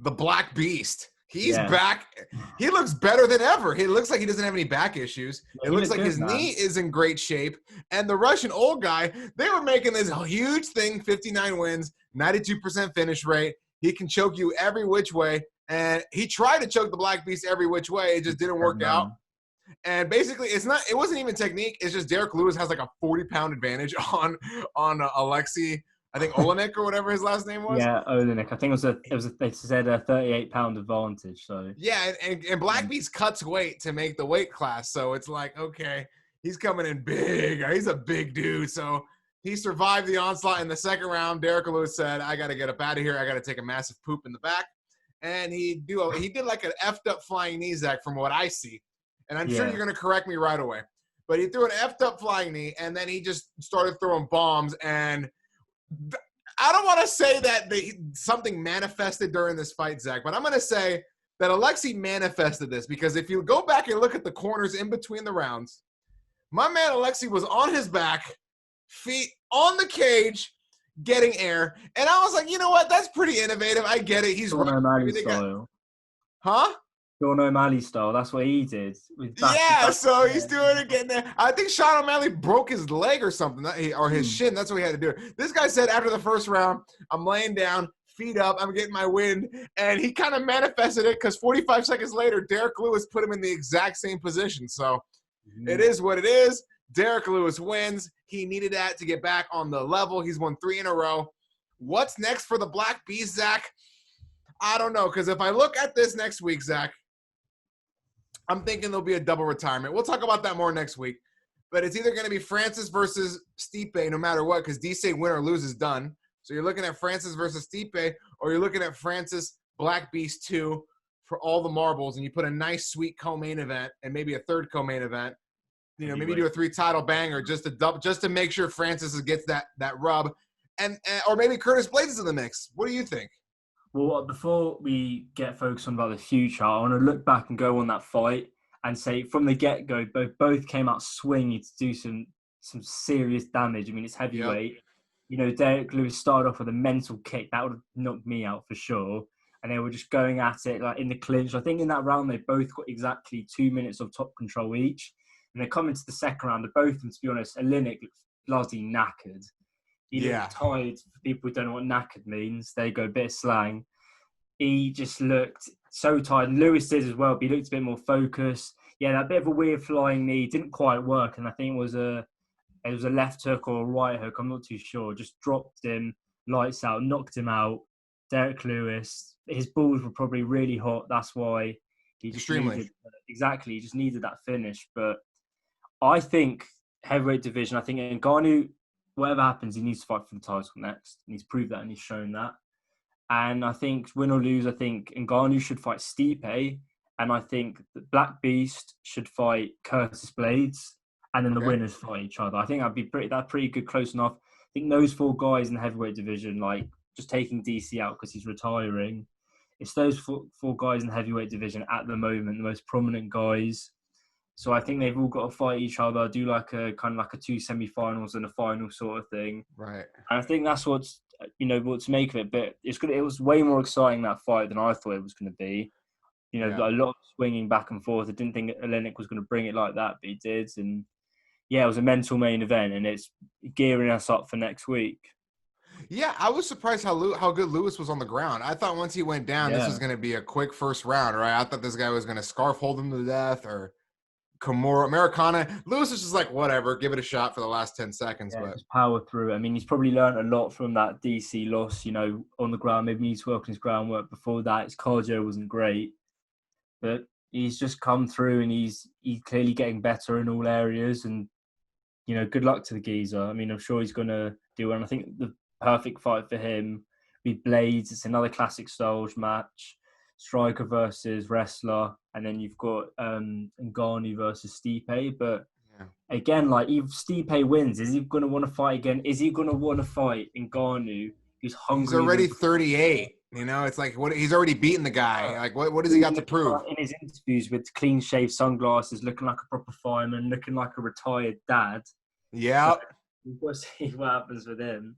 the Black Beast. He's Yeah. back. He looks better than ever. He looks like he doesn't have any back issues. Yeah, It he looks looked like good, his man. knee is in great shape. And the Russian old guy, they were making this huge thing, 59 wins, 92% finish rate. He can choke you every which way. And he tried to choke the Black Beast every which way. It just didn't work out. And basically, it wasn't even technique. It's just Derrick Lewis has like a 40-pound advantage on Aleksei, I think Oleinik or whatever his last name was. Yeah, Oleinik. I think they said a 38-pound advantage. So Yeah, and Black Beast cuts weight to make the weight class. So it's like, okay, he's coming in big. He's a big dude. So he survived the onslaught in the second round. Derrick Lewis said, I got to get up out of here. I got to take a massive poop in the back. And he did like an effed up flying knee, Zach, from what I see. And I'm sure you're going to correct me right away. But he threw an effed up flying knee, and then he just started throwing bombs. And I don't want to say that something manifested during this fight, Zach, but I'm going to say that Aleksei manifested this, because if you go back and look at the corners in between the rounds, my man Aleksei was on his back, feet on the cage, getting air. And I was like, you know what? That's pretty innovative. I get it. He's Sean right. O'Malley style. Huh? Sean O'Malley style. That's what he did. So he's doing it again there. I think Sean O'Malley broke his leg or something, or his shin. That's what he had to do. This guy said after the first round, I'm laying down, feet up, I'm getting my wind. And he kind of manifested it, because 45 seconds later, Derrick Lewis put him in the exact same position. So it is what it is. Derrick Lewis wins. He needed that to get back on the level. He's won 3 in a row. What's next for the Black Beast, Zach? I don't know, because if I look at this next week, Zach, I'm thinking there'll be a double retirement. We'll talk about that more next week. But it's either going to be Francis versus Stipe, no matter what, because DC win or lose is done. So you're looking at Francis versus Stipe, or you're looking at Francis Black Beast 2 for all the marbles, and you put a nice, sweet co-main event and maybe a third co-main event. You know, maybe do a 3-title banger just to make sure Francis gets that rub, and or maybe Curtis Blaydes is in the mix. What do you think? Well, before we get focused on about the future, I want to look back and go on that fight and say from the get-go, both came out swinging to do some serious damage. I mean, it's heavyweight. Yep. You know, Derrick Lewis started off with a mental kick. That would have knocked me out for sure. And they were just going at it like in the clinch. I think in that round, they both got exactly 2 minutes of top control each. And they come into the second round, both of them, to be honest, Oleinik largely knackered. He looked tired. For people who don't know what knackered means, they go a bit of slang. He just looked so tired. And Lewis did as well, but he looked a bit more focused. Yeah, that bit of a weird flying knee didn't quite work, and I think it was a left hook or a right hook. I'm not too sure. Just dropped him, lights out, knocked him out. Derrick Lewis, his balls were probably really hot. That's why he just he just needed that finish. But I think heavyweight division. I think Ngannou, whatever happens, he needs to fight for the title next. And he's proved that and he's shown that. And I think, win or lose, I think Ngannou should fight Stipe. And I think the Black Beast should fight Curtis Blaydes. And then the winners fight each other. I think that'd be pretty good, close enough. I think those 4 guys in the heavyweight division, like just taking DC out because he's retiring, it's those four guys in the heavyweight division at the moment, the most prominent guys. So I think they've all got to fight each other, do like a kind of like a 2 semi-finals and a final sort of thing. Right. And I think that's what to make of it. But it was way more exciting, that fight, than I thought it was going to be. You know, a lot of swinging back and forth. I didn't think Oleinik was going to bring it like that, but he did. And yeah, it was a mental main event, and it's gearing us up for next week. Yeah, I was surprised how good Lewis was on the ground. I thought once he went down, this was going to be a quick first round, right? I thought this guy was going to scarf hold him to death or Kimura, Americana. Lewis was just like, whatever, give it a shot for the last 10 seconds. Yeah, but just power through. I mean, he's probably learned a lot from that DC loss, you know, on the ground. Maybe he needs to work on his groundwork. Before that, his cardio wasn't great. But he's just come through, and he's clearly getting better in all areas. And, you know, good luck to the geezer. I mean, I'm sure he's going to do it. And I think the perfect fight for him would be Blaydes. It's another classic styles match. Striker versus wrestler, and then you've got Ngannou versus Stipe. But again, like, if Stipe wins, is he going to want to fight again? Is he going to want to fight Ngannou, who's hungry? He's already 38. You know, it's like he's already beaten the guy. Like, what does he got to prove? In his interviews with clean-shaved sunglasses, looking like a proper fireman, looking like a retired dad. Yeah. So we'll see what happens with him.